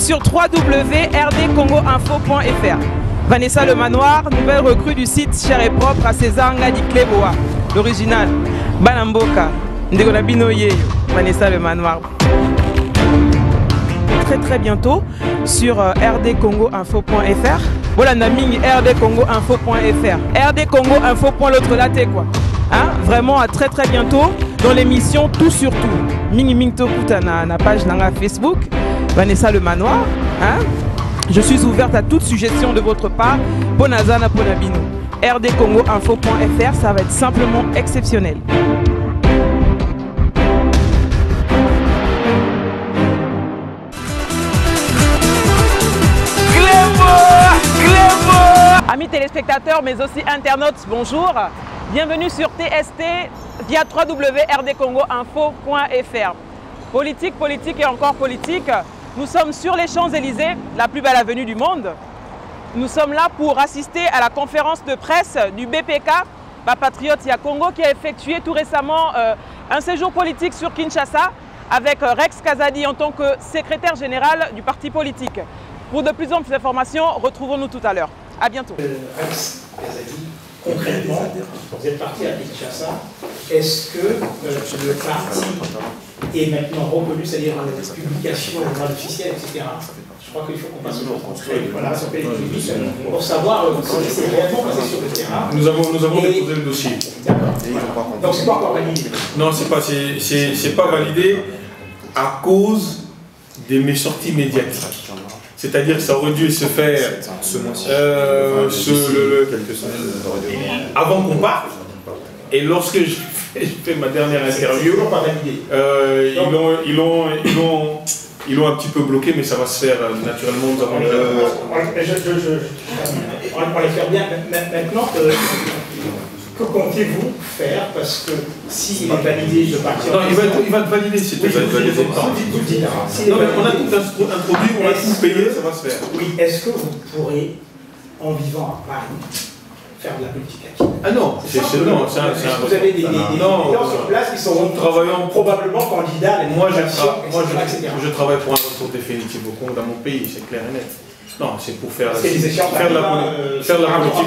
sur www.rdcongoinfo.fr. Vanessa Le Manoir, nouvelle recrue du site Cher et Propre à César Ngadi Kleboa. L'original, Banamboka, Ndegonabino Yeyo, Vanessa Le Manoir. Très bientôt sur rdcongoinfo.fr. Voilà, Naming rdcongoinfo.fr. rdcongoinfo. L'autre latte quoi. Hein? Vraiment à très bientôt dans l'émission Tout sur Tout. Mingi Ming Tokuta na page na Facebook. Vanessa Le Manoir. Hein? Je suis ouverte à toute suggestion de votre part. Bonazana Ponabino. rdcongoinfo.fr, ça va être simplement exceptionnel. Amis téléspectateurs, mais aussi internautes, bonjour. Bienvenue sur TST via www.rdcongoinfo.fr. Politique et encore politique. Nous sommes sur les Champs-Élysées, la plus belle avenue du monde. Nous sommes là pour assister à la conférence de presse du BPK, Patriote Ya Congo, qui a effectué tout récemment un séjour politique sur Kinshasa avec Rex Kazadi en tant que secrétaire général du parti politique. Pour de plus amples informations, retrouvons-nous tout à l'heure. À bientôt. Rex Kazadi, concrètement, vous êtes parti à Kinshasa. Est-ce que le parti est maintenant reconnu, c'est-à-dire dans les publications, dans l'officiel, etc. Je crois qu'il faut qu'on passe au concret, voilà, sur pour savoir si c'est réellement passé sur le terrain. Nous avons déposé le dossier. D'accord. Donc c'est pas encore validé. Non, c'est pas validé à cause de mes sorties médiatiques. C'est-à-dire que ça aurait dû se faire quelques semaines avant qu'on parte. Et lorsque je fais ma dernière interview, ils l'ont un petit peu bloqué, mais ça va se faire naturellement. Nous avons on va les faire bien. Maintenant, que comptez-vous faire? Parce que s'il est validé de partir... Non, il va être validé, c'est tout. On a tout introduit, on a tout payé, ça va se faire. Oui, est-ce que vous pourrez, en vivant à Paris, faire de la politique active? Ah non, vous avez des gens sur place qui sont probablement candidats. Moi, je travaille pour un retour définitif au Congo dans mon pays, c'est clair et net. Non, c'est pour faire la politique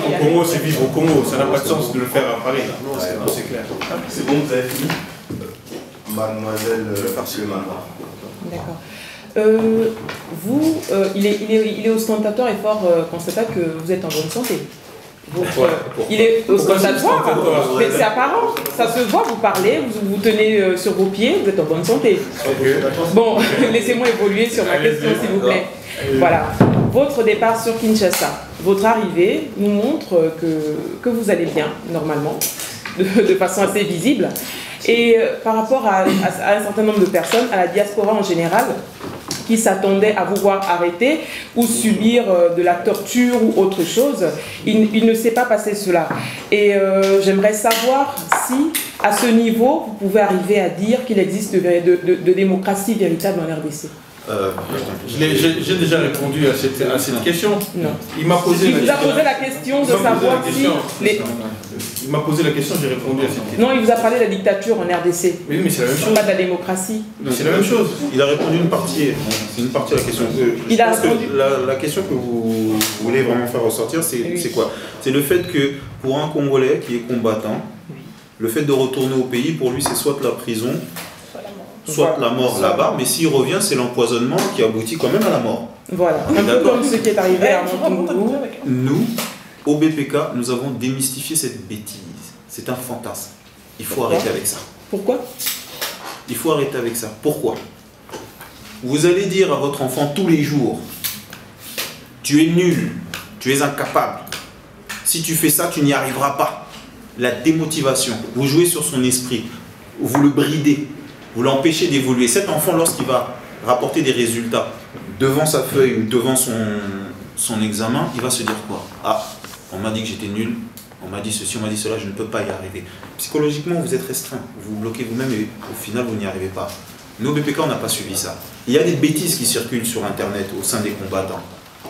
au Congo, c'est vivre au Congo. Ça n'a pas de sens de le faire à Paris. Non, c'est clair. C'est bon, vous avez fini? Mademoiselle Le Manoir. D'accord. Il est ostentateur et fort constatable que vous êtes en bonne santé. Il est ostentatoire, mais c'est apparent, ça se voit, vous parlez, vous tenez sur vos pieds, vous êtes en bonne santé. Bon, laissez-moi évoluer sur ma question s'il vous plaît. Voilà, votre départ sur Kinshasa, votre arrivée nous montre que vous allez bien, normalement, de façon assez visible. Et par rapport à un certain nombre de personnes, à la diaspora en général, qui s'attendaient à vous voir arrêter ou subir de la torture ou autre chose, il ne s'est pas passé cela. Et j'aimerais savoir si, à ce niveau, vous pouvez arriver à dire qu'il existe de démocratie véritable en RDC. J'ai déjà répondu à cette question. Non. Il m'a posé la question de savoir si... Il m'a posé la question, j'ai répondu à cette question. Non, il vous a parlé de la dictature en RDC. Oui, mais c'est la même chose. Pas de la démocratie. C'est la même chose. Il a répondu une partie. C'est une partie de la question. La question que vous voulez vraiment faire ressortir, c'est quoi? C'est le fait que pour un Congolais qui est combattant, le fait de retourner au pays, pour lui, c'est soit la prison, soit la mort là-bas, mais s'il revient, c'est l'empoisonnement qui aboutit quand même à la mort. Voilà, un peu comme ce qui est arrivé à Montoungou. Nous, au BPK, nous avons démystifié cette bêtise. C'est un fantasme. Il faut arrêter avec ça. Pourquoi? Il faut arrêter avec ça. Pourquoi? Vous allez dire à votre enfant tous les jours, tu es nul, tu es incapable. Si tu fais ça, tu n'y arriveras pas. La démotivation, vous jouez sur son esprit, vous le bridez, vous l'empêchez d'évoluer. Cet enfant, lorsqu'il va rapporter des résultats devant sa feuille ou devant son examen, il va se dire quoi? Ah, on m'a dit que j'étais nul, on m'a dit ceci, on m'a dit cela, je ne peux pas y arriver. Psychologiquement, vous êtes restreint, vous vous bloquez vous-même et au final, vous n'y arrivez pas. Nous, au BPK, on n'a pas suivi ça. Il y a des bêtises qui circulent sur Internet au sein des combattants.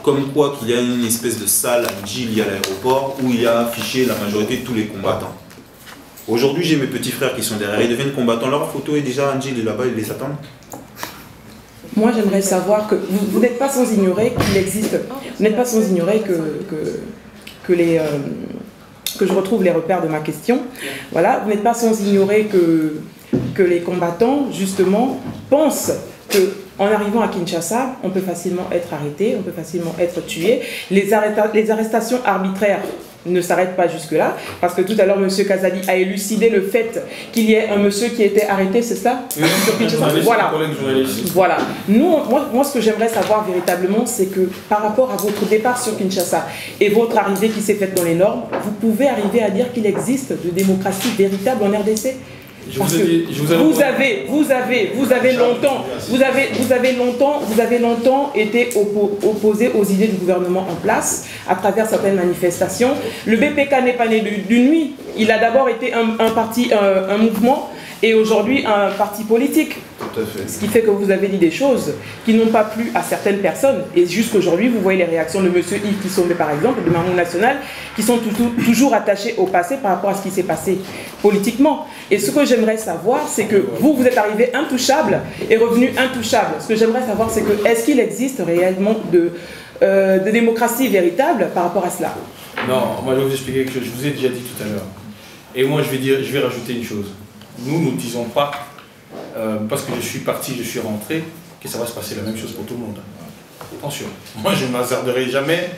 Comme quoi qu'il y a une espèce de salle à Djili à l'aéroport où il y a affiché la majorité de tous les combattants. Aujourd'hui, j'ai mes petits frères qui sont derrière, ils deviennent combattants. Leur photo est déjà à Djili là-bas, ils les attendent. Moi, j'aimerais savoir que vous n'êtes pas sans ignorer qu'il existe, vous n'êtes pas sans ignorer que je retrouve les repères de ma question. Voilà, vous n'êtes pas sans ignorer que les combattants, justement, pensent qu'en arrivant à Kinshasa, on peut facilement être arrêté, on peut facilement être tué. Les arrestations arbitraires ne s'arrêtent pas jusque-là, parce que tout à l'heure, M. Kazadi a élucidé le fait qu'il y ait un monsieur qui a été arrêté, c'est ça? Voilà. Voilà. Moi, ce que j'aimerais savoir véritablement, c'est que par rapport à votre départ sur Kinshasa et votre arrivée qui s'est faite dans les normes, vous pouvez arriver à dire qu'il existe de démocratie véritable en RDC? Parce que vous avez longtemps été opposé aux idées du gouvernement en place à travers certaines manifestations. Le BPK n'est pas né d'une nuit. Il a d'abord été un mouvement et aujourd'hui un parti politique. Tout à fait. Ce qui fait que vous avez dit des choses qui n'ont pas plu à certaines personnes. Et jusqu'aujourd'hui, vous voyez les réactions de M. Yves Kissombe, par exemple, de Mamou National, qui sont toujours attachés au passé par rapport à ce qui s'est passé politiquement. Et ce que j'aimerais savoir, c'est que vous êtes arrivé intouchable et revenu intouchable. Ce que j'aimerais savoir, c'est que est-ce qu'il existe réellement de démocratie véritable par rapport à cela? Non, moi je vais vous expliquer quelque chose. Je vous ai déjà dit tout à l'heure. Et moi je vais rajouter une chose. Nous ne disons pas, parce que je suis parti, je suis rentré, que ça va se passer la même chose pour tout le monde. Attention, moi je ne m'hasarderai jamais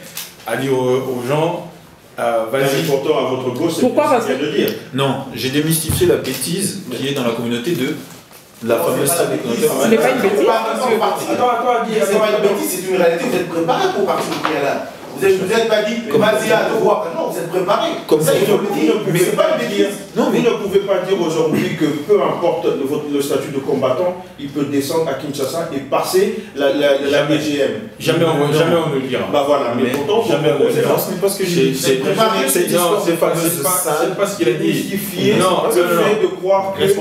à dire aux gens, vas-y. Pourtant à votre gauche, c'est ce de dire. Non, j'ai démystifié la bêtise qui est dans la communauté de la fameuse salle des compteurs. Ce n'est pas une bêtise. C'est pas une bêtise, c'est une réalité. Vous êtes préparé pour partir là. Vous n'êtes pas dit, vas-y à devoir. Non, vous êtes préparé. Comme ça, mais c'est pas une bêtise. Vous ne pouvez pas dire aujourd'hui que peu importe le statut de combattant, il peut descendre à Kinshasa et passer la BGM. Jamais on ne le dira. Bah voilà, mais pourtant, jamais on ne le dira. Ce n'est pas ce que j'ai dit. C'est pas ce qu'il a dit. Non, le fait de croire qu'il y a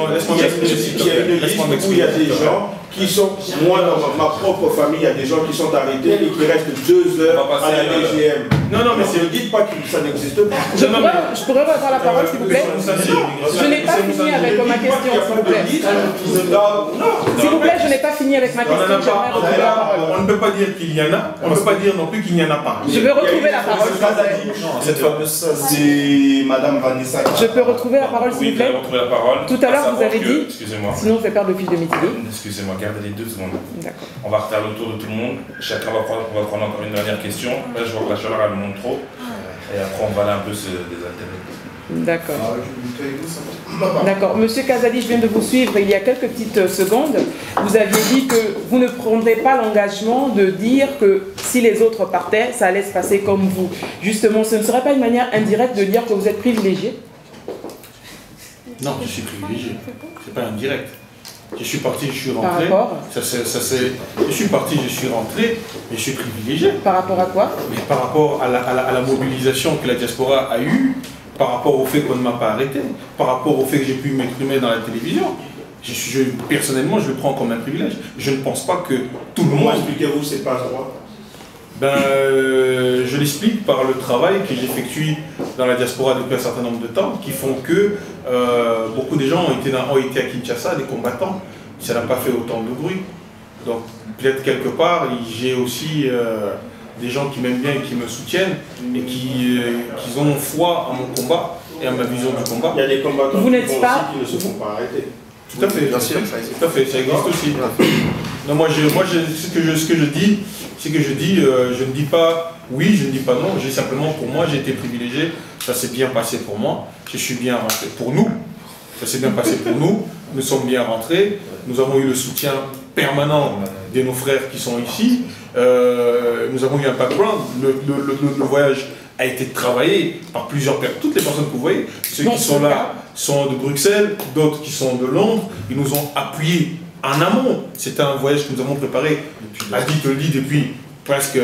une liste où il y a des gens qui sont, moi dans ma propre famille, il y a des gens qui sont arrêtés et qui restent 2 heures à la BGM. Non, mais ne dites pas que ça n'existe pas. Je pourrais avoir la parole, s'il vous plaît? Je n'ai pas fini avec ma question, s'il vous plaît. S'il vous plaît, je n'ai pas fini avec ma question. On ne peut pas dire qu'il y en a, on ne peut pas dire non plus qu'il n'y en a pas. Je veux retrouver la parole. Cette fameuse salle, c'est Madame Vanessa. Je peux retrouver la parole, s'il vous plaît? Tout à l'heure, vous avez dit, sinon je vais perdre le fil de Mitigué. Excusez-moi, gardez les 2 secondes. D'accord. On va refaire le tour de tout le monde. Chacun va prendre encore une dernière question. Là, je vois que la chaleur, elle monte trop. Et après, on va aller un peu se désaltérer. D'accord. D'accord. Monsieur Kazadi, je viens de vous suivre il y a quelques petites secondes. Vous aviez dit que vous ne prendrez pas l'engagement de dire que si les autres partaient, ça allait se passer comme vous. Justement, ce ne serait pas une manière indirecte de dire que vous êtes privilégié? Non, je suis privilégié. C'est pas indirect. Je suis parti, je suis rentré. Par rapport je suis parti, je suis rentré, mais je suis privilégié. Par rapport à quoi? Mais par rapport à la mobilisation que la diaspora a eue, par rapport au fait qu'on ne m'a pas arrêté, par rapport au fait que j'ai pu m'exprimer dans la télévision. Personnellement, je le prends comme un privilège. Je ne pense pas que tout le monde... Comment expliquez-vous ces passe-droits? Je l'explique par le travail que j'effectue dans la diaspora depuis un certain nombre de temps, qui font que beaucoup de gens ont été à Kinshasa, des combattants. Ça n'a pas fait autant de bruit. Donc peut-être quelque part, j'ai aussi des gens qui m'aiment bien et qui me soutiennent et qui ont foi en mon combat et à ma vision du combat. Il y a des combattants qui ne se font pas arrêter. Tout à fait, bien sûr, tout à fait, ça existe aussi. Non, ce que je dis, je ne dis pas oui, je ne dis pas non, j'ai simplement, pour moi, j'ai été privilégié, ça s'est bien passé pour moi, je suis bien rentré pour nous, ça s'est bien passé pour nous, nous sommes bien rentrés, nous avons eu le soutien permanent de nos frères qui sont ici, nous avons eu un background, le voyage a été travaillé par plusieurs personnes, toutes les personnes que vous voyez, ceux qui sont là sont de Bruxelles, d'autres qui sont de Londres, ils nous ont appuyés en amont. C'est un voyage que nous avons préparé, depuis presque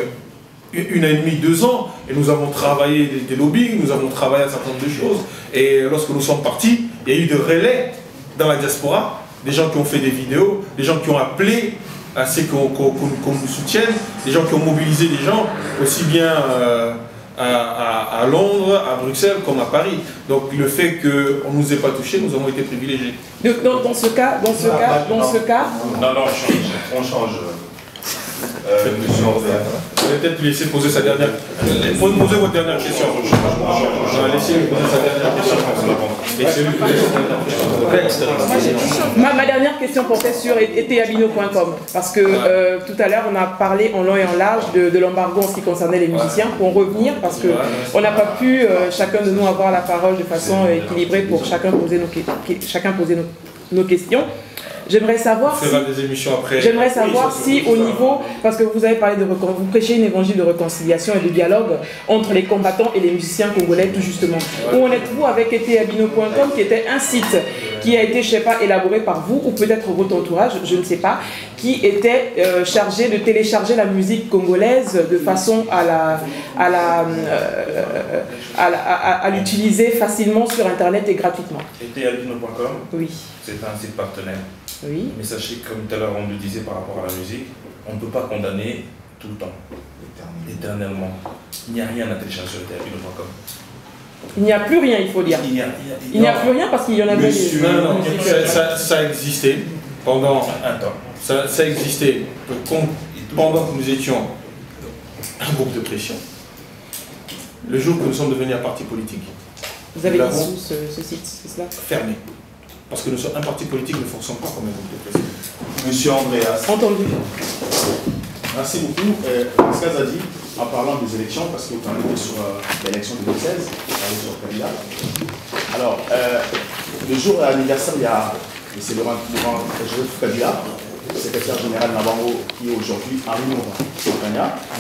1 an et demi, 2 ans, et nous avons travaillé des lobbies, nous avons travaillé un certain nombre de choses, et lorsque nous sommes partis, il y a eu des relais dans la diaspora, des gens qui ont fait des vidéos, des gens qui ont appelé à ce qu'on nous soutienne, des gens qui ont mobilisé des gens, aussi bien à Londres, à Bruxelles comme à Paris. Donc le fait qu'on ne nous ait pas touchés, nous avons été privilégiés. Dans ce cas... Non, on change. Vous allez peut-être lui laisser poser sa dernière question. Posez votre dernière question. Laissez-lui poser sa dernière question. Ma dernière question portait sur eteabino.com parce que tout à l'heure on a parlé en long et en large de l'embargo en ce qui concernait les musiciens. Pour revenir, parce qu'on n'a pas pu chacun de nous avoir la parole de façon équilibrée pour chacun poser nos questions. J'aimerais savoir si au niveau, parce que vous avez parlé vous prêchez une évangile de réconciliation et de dialogue entre les combattants et les musiciens congolais tout justement. Où en êtes-vous avec eteabino.com qui était un site qui a été, je ne sais pas, élaboré par vous ou peut-être votre entourage, je ne sais pas, qui était chargé de télécharger la musique congolaise de façon à l'utiliser facilement sur Internet et gratuitement. eteabino.com, oui. C'est un site partenaire. Oui. Mais sachez que, comme tout à l'heure on le disait par rapport à la musique, on ne peut pas condamner tout le temps, éternellement. Il n'y a rien à télécharger sur eteabino.com. Il n'y a plus rien, il faut dire. Il n'y a plus rien parce qu'il y en avait des... Non, ça a existé pendant un temps. Ça existait pendant que nous étions un groupe de pression. Le jour que nous sommes devenus un parti politique. Vous avez dissous ce site, c'est cela? Fermé. Parce que nous sommes un parti politique, ne fonctionne pas comme un groupe de pression. Monsieur Andreas. Entendu. Merci beaucoup. Pascal a dit, en parlant des élections, parce que vous parlez sur l'élection de 2016, sur Kabila. Alors, le jour de l'anniversaire, il y a M. Laurent Kabila, secrétaire général Nabango, qui est aujourd'hui Henri Moura.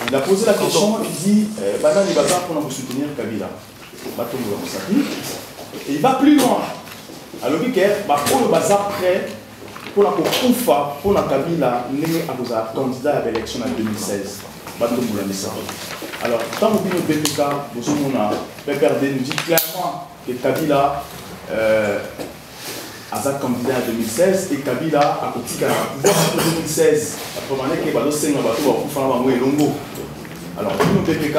Il a posé la question, il dit, Madame Libaza, pour nous soutenir Kabila. Et il va plus loin. Alors, il dit pour le bazar prêt, pour la Koufa, pour la Kabila, né à candidat à l'élection en 2016. Alors, dans le BPK, PPRD nous dit clairement que Kabila a été candidat en 2016 et Kabila a été en 2016. Alors, nous BPK,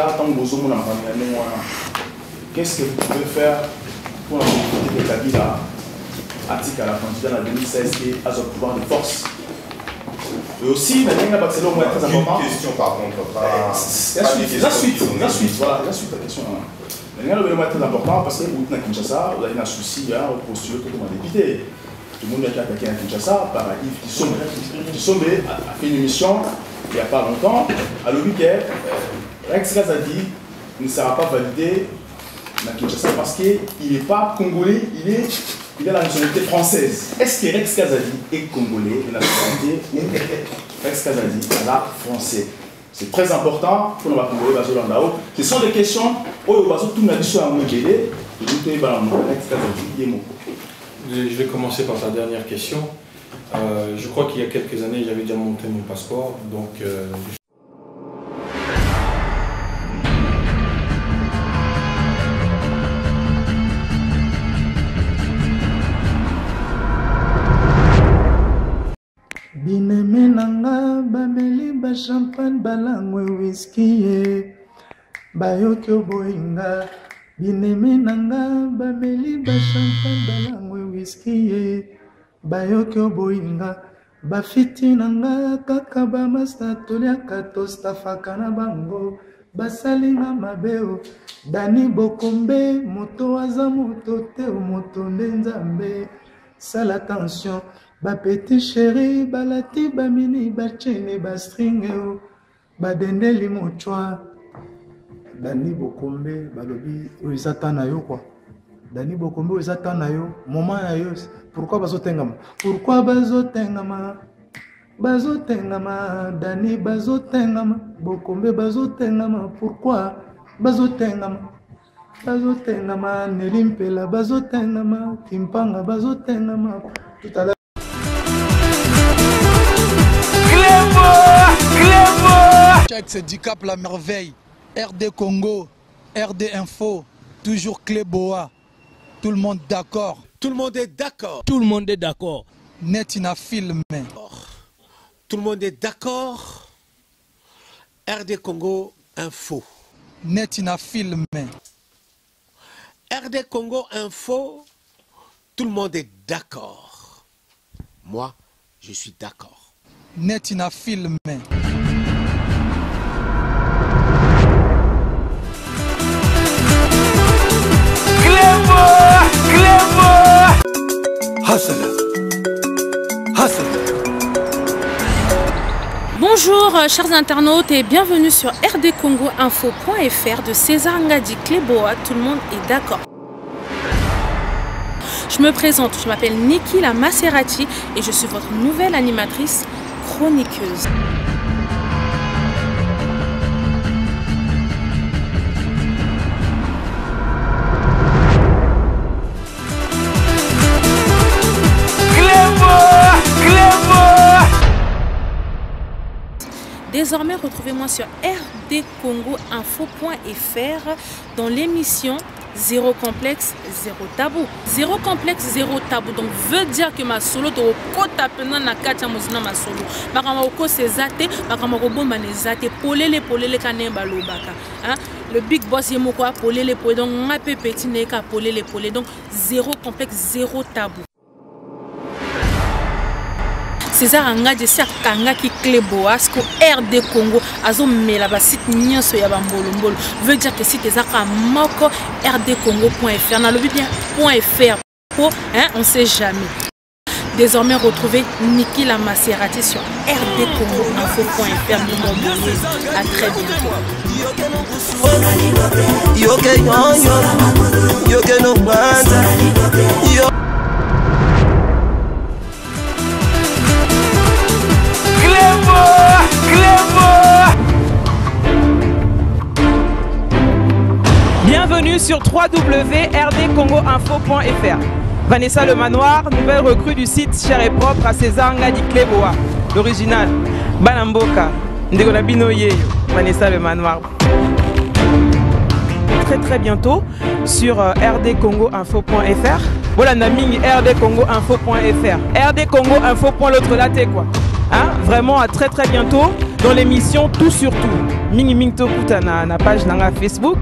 qu'est-ce que vous pouvez faire pour que Kabila article à la candidat en 2016 et à son pouvoir de force. Et aussi, la très important. Une question par contre. La suite, voilà, la suite, la question. La très important parce que vous êtes à Kinshasa, vous avez un souci au postuler comme député. Tout le monde a attaqué à Kinshasa par Yves Kissombe a fait une émission il n'y a pas longtemps. À l'OBK, Rex Kazadi ne sera pas validé à Kinshasa parce qu'il n'est pas congolais, il a la nationalité française. Est-ce que Rex Kazadi est congolais de nationalité ou Rex Kazadi est français? C'est très important pour nous congolais. Ce sont des questions où tout le monde Je vais commencer par ta dernière question. Je crois qu'il y a quelques années, j'avais déjà monté mon passeport, donc Bineme nanga bameli ba champagne balangwe whisky ye bayoki oboyinga. Bineme nanga bameli ba champagne balangwe whisky ye bayoki oboyinga. Bafiti nanga kaka bamasta toliaka tostafaka na bango basalinga mabeo. Dani Bokombe moto aza moto te moto nde nzambe. Sala attention. Ba petit chéri, balati, ba mini, ba chene, ba string, ba dendeli mochwa. Dani Bokombe, balobi, oizata na yo quoi. Dani Bokombe, oizata na yo, moment na yo. Pourquoi bazo tengama? Pourquoi bazo tengama? Bazo tengama, Dani bazo tengama, Bokombe bazo tengama. Pourquoi bazo tengama? Bazo tengama, Nelimpela bazo tengama, Kimpanga bazo tengama. Tout à l'heure. Handicap la merveille, RD Congo, RD Info, toujours Cléboa. Tout le monde d'accord. Tout le monde est d'accord. Tout le monde est d'accord. Netina film. Tout le monde est d'accord. RD Congo Info. Netina film. RD Congo Info. Tout le monde est d'accord. Moi, je suis d'accord. Netina film. Bonjour chers internautes et bienvenue sur rdcongoinfo.fr de César Ngadi Cléboa, tout le monde est d'accord. Je me présente, je m'appelle Niki la Maserati et je suis votre nouvelle animatrice chroniqueuse. Désormais, retrouvez-moi sur rdcongoinfo.fr dans l'émission Zéro complexe, zéro tabou. Zéro complexe, zéro tabou. Donc, veut dire que ma solo to kota pena na katia muzina ma solo. Bakama oko sezate, bakama robo manezate, polele kanemba lobaka. Hein? Le big boss yemo quoi, polele. Donc, ma petit neka polele. Donc, zéro complexe, zéro tabou. César Ngadi Kanga qui Cléboa, ce que RD Congo azo mela ba site nyonso ya bambolo veut dire que si tes aka moko rdcongo.fr na lobi bien .fr pour hein, on sait jamais. Désormais retrouvez Niki la Maserati sur rdcongoinfo.fr. À très bientôt. Bienvenue sur www.rdcongoinfo.fr. Vanessa Le Manoir, nouvelle recrue du site cher et propre à César Ngadi Cléboa. L'original, Banamboka, Ndegolabino Yeyo, Vanessa Le Manoir. Très bientôt sur rdcongoinfo.fr. Voilà, Naming rdcongoinfo.fr. rdcongoinfo. L'autre latte quoi. Hein? Vraiment à très bientôt dans l'émission Tout sur Tout. Mingi Ming Tokuta na page na Facebook.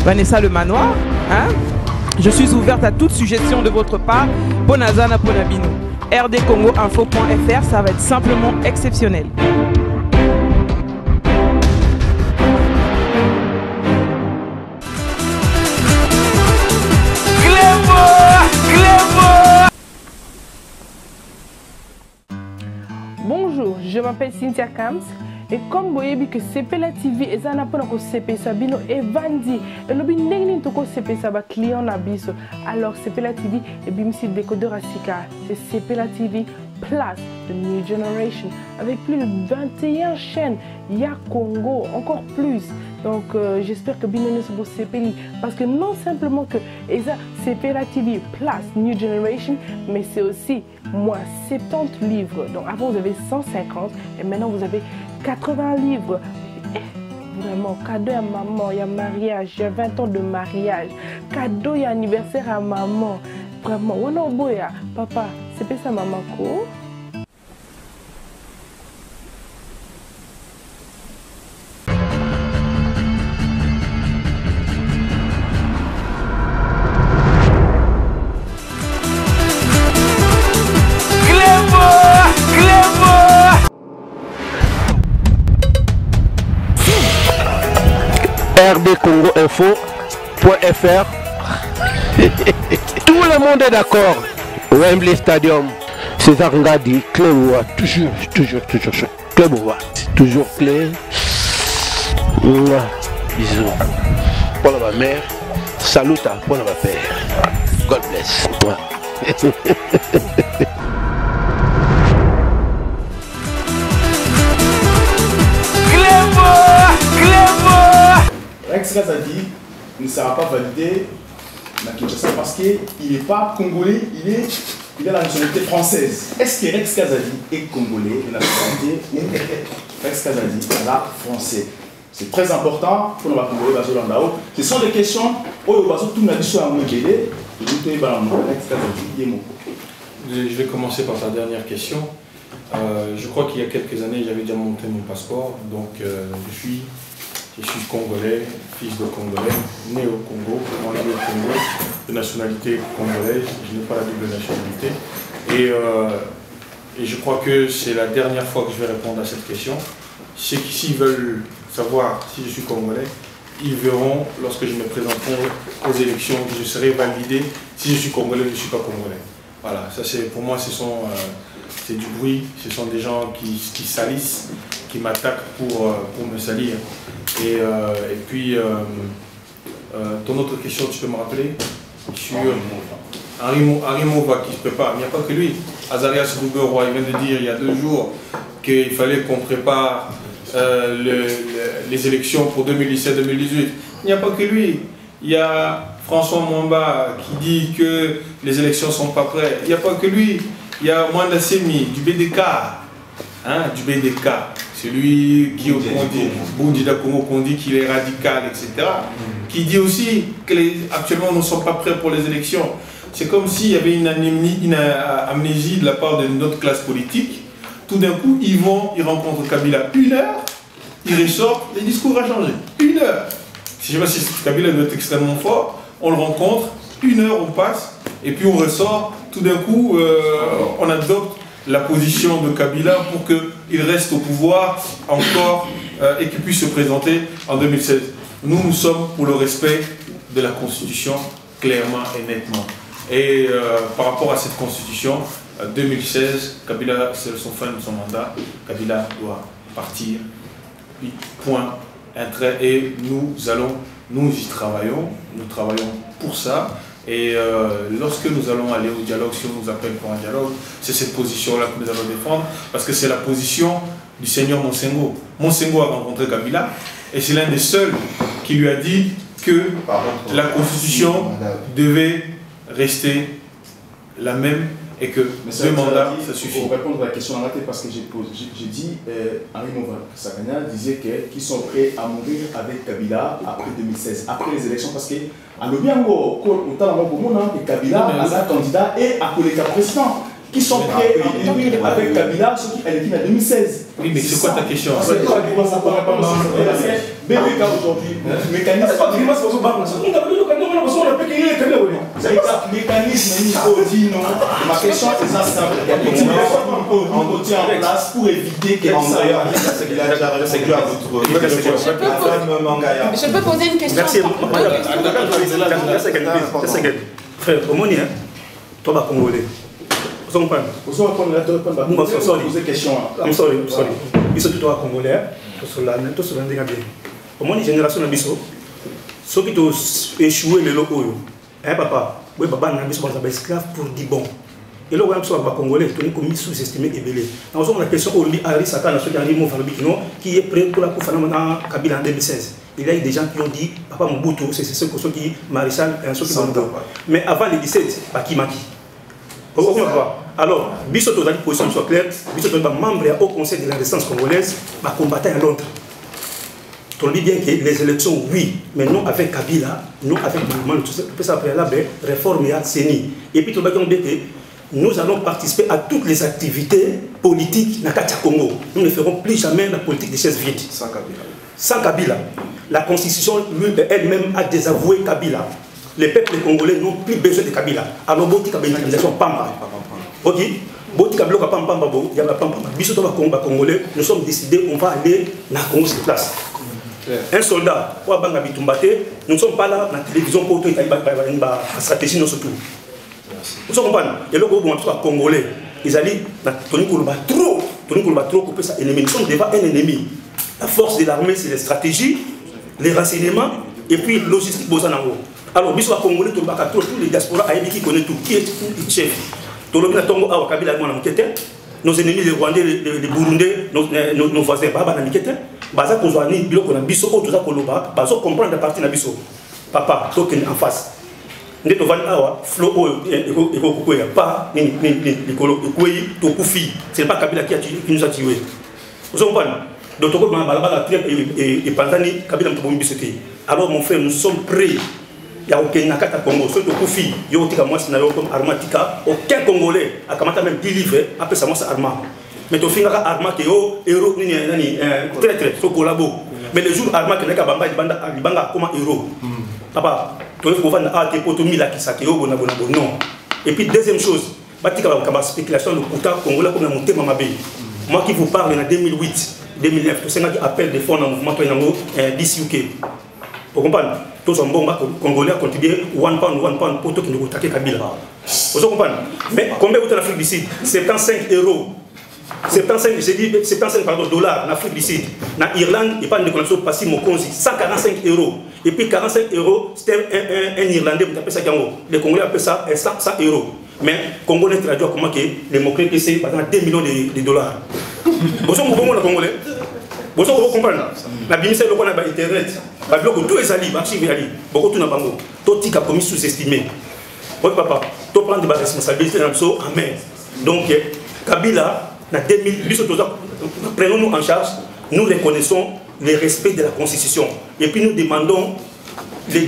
Vanessa Le Manoir, hein? Je suis ouverte à toute suggestion de votre part. Bonazana Ponabino. rdcongoinfo.fr, ça va être simplement exceptionnel. Bonjour, je m'appelle Cynthia Kams. Et comme vous voyez que Sepela TV est un appel pour CP Sabino et Vandi et le binegni toko CP Saba client nabiso. Alors Sepela TV et bimsi décodeur asika. C'est Sepela TV Plus the New Generation avec plus de 21 chaînes. Il y a Congo encore plus. Donc j'espère que binegni se CPI parce que non simplement que Eza Sepela TV Plus New Generation, mais c'est aussi moins 70 livres. Donc avant vous avez 150 et maintenant vous avez 80 livres. Vraiment, cadeau à maman, il y a mariage, il y a 20 ans de mariage. Cadeau, il y a anniversaire à maman. Vraiment, Wanoboya, papa, c'est pas ça maman ko. rdcongoinfo.fr. Tout le monde est d'accord. Wembley Stadium, César Ngadi Cléboa, toujours Cléboa, toujours clé. Bisous pour ma mère, salut pour ma père. God bless. Rex Kazadi ne sera pas validé parce qu'il n'est pas congolais, il a la nationalité française. Est-ce que Rex Kazadi est congolais de nationalité ou Rex Kazadi est français? C'est très important pour nous congolais. Ce sont des questions où tout le Je vais commencer par ta dernière question. Je crois qu'il y a quelques années, j'avais déjà monté mon passeport, donc je suis congolais, fils de congolais, né au Congo, né au Congo, de nationalité congolaise, je n'ai pas la double nationalité. Et je crois que c'est la dernière fois que je vais répondre à cette question. Ceux qui s'ils veulent savoir si je suis congolais, ils verront lorsque je me présenterai aux élections que je serai validé si je suis congolais ou je ne suis pas congolais. Voilà, ça c'est pour moi, c'est du bruit, ce sont des gens qui salissent, qui m'attaquent pour me salir. Et puis, ton autre question, tu peux me rappeler? Sur Henri Mauva qui se prépare, il n'y a pas que lui. Azarias Rougueroy, il vient de dire il y a 2 jours qu'il fallait qu'on prépare les élections pour 2017-2018. Il n'y a pas que lui. Il y a François Mwamba qui dit que les élections ne sont pas prêtes. Il n'y a pas que lui. Il y a Mwanda Semi du BDK. Du BDK. C'est lui qui qu'on dit qu'il est radical, etc. Qui dit aussi qu'actuellement nous ne sommes pas prêts pour les élections. C'est comme s'il y avait une amnésie de la part de notre classe politique. Tout d'un coup, ils rencontrent Kabila 1 heure, ils ressortent, les discours ont changé. 1 heure. Je ne sais pas si Kabila doit être extrêmement fort, on le rencontre, 1 heure on passe, et puis on ressort, tout d'un coup, on adopte la position de Kabila pour qu'il reste au pouvoir encore et qu'il puisse se présenter en 2016. Nous sommes pour le respect de la Constitution, clairement et nettement. Et par rapport à cette Constitution, 2016, Kabila, c'est son fin de son mandat, Kabila doit partir, point, un trait, et nous y travaillons, nous travaillons pour ça. Et lorsque nous allons aller au dialogue, si on nous appelle pour un dialogue, c'est cette position-là que nous allons défendre, parce que c'est la position du seigneur Monsengo. Monsengo a rencontré Kabila, et c'est l'un des seuls qui lui a dit que la Constitution devait rester la même et que 2 mandats, ça suffit. Pour répondre à la question arrêtée, parce que j'ai dit, Henri Mauva disait qu'ils sont prêts à mourir avec Kabila après 2016, après les élections, parce que en Lobiango, Kabila a un candidat et a collègue président qui sont prêts à mourir avec Kabila, ceux qui étaient en 2016. Oui, mais c'est quoi ta question? BBK aujourd'hui, mécanisme. Ma question est simple. On retient en place pour éviter qu'elle Je peux poser une question? Merci. Frère, comment on est? Toi, va Congolais. Vous comprenez? Vous poser question. I'm sorry. Ils sont tous Congolais. Tous sont bien. Comment une génération d'abisso? Ceux qui ont échoué les locaux. Hein, papa? Oui, papa, n'a pas besoin d'esclaves pour dire bon. Et là, on a Congolais, qui ont commis sous-estimé et belé. Nous avons la question au Ari Satan, qui est prêt pour la Koufana Kabila en 2016. Il y a des gens qui ont dit, papa Mobutu, c'est ceux qui maréchal et ceux qui sont mais avant les 17, pas qui m'a dit. Alors, Bissot a une position soit claire, Bissot est membre au Conseil de la Résistance congolaise, va combattre à Londres. On dit bien que les élections, oui, mais non avec Kabila, non avec le mouvement, tout ça préalable, réforme et CENI. Et puis, tout le monde dit que nous allons participer à toutes les activités politiques dans le Congo. Nous ne ferons plus jamais la politique des chaises vides. Sans Kabila. Sans Kabila. La Constitution elle-même a désavoué Kabila. Les peuples congolais n'ont plus besoin de Kabila. Alors, Botika Bénédiction Pamba. Ok? Botika Bloka Pamba, Yaba Pamba. Bissoto Congolais, nous sommes décidés, on va aller dans la Congo sur place. Un soldat, nous ne sommes pas là dans la télévision pour la stratégie, nous sommes tout. Vous comprenez? Et le groupe congolais, ils allaient trop couper ça ennemi. Nous sommes devant un ennemi. La force de l'armée, c'est les stratégies, les renseignements et puis logistique. Alors, Bissot Congolais, tous les diasporas qui connaissent tout. Qui est chef? Nos ennemis, les Rwandais, les Burundais, nos voisins, Baza Kozwani, Biloko na biso, tout ça Koloba, Bazo comprendre la partie na biso. Papa, token en face. Nde to van awa, flow eko kukwea, pas ni likolo, ekweyi, to kufi. C'est pas Kabila qui nous a tué. Vous comprenez? Donc, on va et Panzani, Kabila m'a bisoté. Alors, mon frère, nous sommes prêts. Il y a aucun Nakata Congo, ceux de Koufi, il y a aucun comme Armatica, aucun Congolais a commencé même 10 livres après ça, c'est Arma. Mais tu fais un Arma qui est héros, très très, trop collabo. Mais le jour Arma qui est à Bamba, il banga comme héros. Papa, tu veux qu'on va à tes potos mille qui s'accueillent, non. Et puis, deuxième chose, il y a une spéculation de Kouta Congolais comme un monté Mamabé. Moi qui vous parle en 2008, 2009, tout ça qui appelle des fonds dans le mouvement d'ICUK. Vous comprenez? tous en bon Congolais contribuer 1 pound pour tout qui nous attaque Kabila. Vous comprenez? Mais combien vous en Afrique du Sud? 75 euros. 75, j'ai dit 75 dollars en Afrique du Sud. En Irlande, il n'y a pas de connexion passive Mokonzi. 145 euros. Et puis 45 euros, c'était un Irlandais, vous appelez ça Kango. Les Congolais appellent ça 100 euros. Mais Congolais traduit comment que les mots-clés, c'est par exemple 2 millions de dollars. Vous comprenez le Congolais? Vous comprenez? La BIMISA, le Congolais, Internet. Tout est allé, beaucoup de bango. Tout est commis sous-estimé. Votre papa, tout prendre des responsabilités en main. Donc, Kabila, prenons-nous en charge, nous reconnaissons le respect de la Constitution. Et puis nous demandons les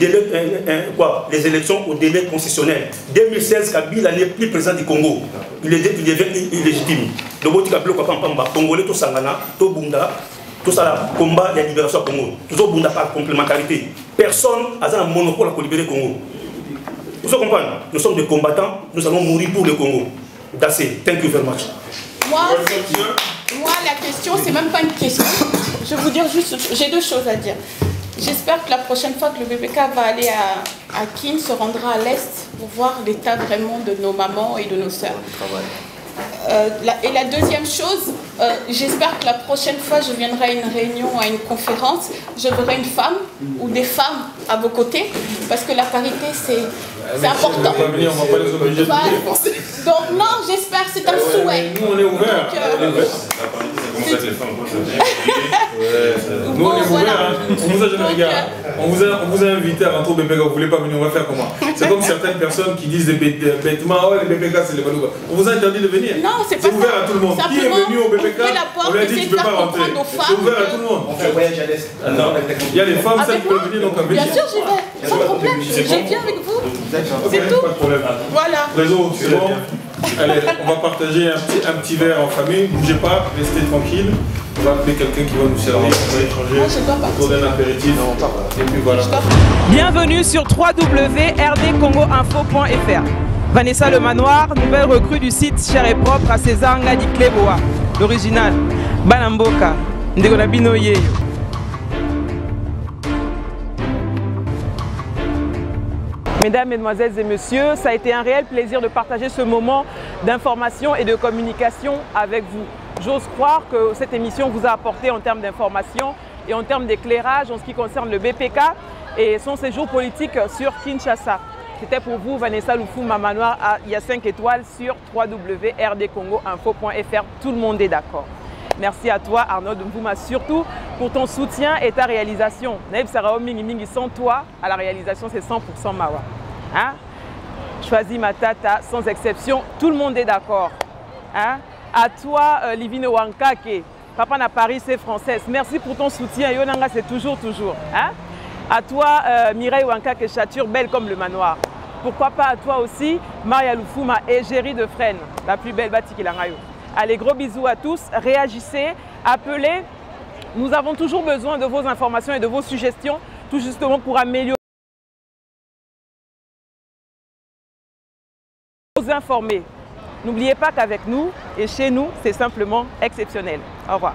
élections au délai constitutionnel. 2016, Kabila n'est plus président du Congo. Il devient illégitime. Le Congolais, tout Sangana, tout Bunda, tout ça, combat de la libération du Congo. Tout Bunda par complémentarité. Personne n'a un monopole pour libérer le Congo. Vous comprenez? Nous sommes des combattants, nous allons mourir pour le Congo. That's it. Thank you very much. Moi, la question, c'est même pas une question. Je vais vous dire juste, j'ai 2 choses à dire. J'espère que la prochaine fois que le BPK va aller à Kin, se rendra à l'Est pour voir l'état vraiment de nos mamans et de nos sœurs. Et la deuxième chose, j'espère que la prochaine fois je viendrai à une réunion, à une conférence, je verrai une femme ou des femmes à vos côtés, parce que la parité c'est important. Donc non, j'espère, c'est un souhait. Nous on est ouverts. Nous on est ouverts. On vous a invité à rentrer au BPK, vous ne voulez pas venir, on va faire comment? C'est comme certaines personnes qui disent bêtement, oh les BPK c'est les Balouba. On vous a interdit de venir. Non, c'est pas ouvert à tout le monde. Qui est venu au BPK? On lui a dit tu ne peux pas rentrer. C'est ouvert à tout le monde. On fait un voyage à l'Est. Il y a les femmes, celles qui peuvent venir, donc à venir. Bien sûr, j'y vais, sans problème. Je viens avec vous. C'est tout. Pas de problème. Voilà. Réseau, c'est bon. Allez, on va partager un petit verre en famille. Bougez pas, restez tranquille. On va appeler quelqu'un qui va nous servir. On va échanger autour d'un apéritif. Et puis voilà. Bienvenue sur www.rdcongoinfo.fr. Vanessa Le Manoir, nouvelle recrue du site Cher et Propre à César Ngadi Kleboa. L'original. Banamboka. Ndegolabino Yeyo. Mesdames, Mesdemoiselles et Messieurs, ça a été un réel plaisir de partager ce moment d'information et de communication avec vous. J'ose croire que cette émission vous a apporté en termes d'information et en termes d'éclairage en ce qui concerne le BPK et son séjour politique sur Kinshasa. C'était pour vous Vanessa Lufuma Manoir, il y a 5 étoiles sur www.rdcongoinfo.fr. Tout le monde est d'accord. Merci à toi Arnaud Mvouma surtout pour ton soutien et ta réalisation. Naïb Sarao Mingi Mingi, sans toi, à la réalisation c'est 100% Mawa. Hein? Choisis ma tata sans exception, tout le monde est d'accord. Hein? À toi Livine Wankake, Papa na Paris c'est française. Merci pour ton soutien, Yonanga c'est toujours. Hein? À toi Mireille Wankake Chature, belle comme le manoir. Pourquoi pas à toi aussi Maria Lufuma, égérie de Fresnes, la plus belle bâtie qu'il a. Allez, gros bisous à tous, réagissez, appelez. Nous avons toujours besoin de vos informations et de vos suggestions, tout justement pour améliorer. Vous informer. N'oubliez pas qu'avec nous et chez nous, c'est simplement exceptionnel. Au revoir.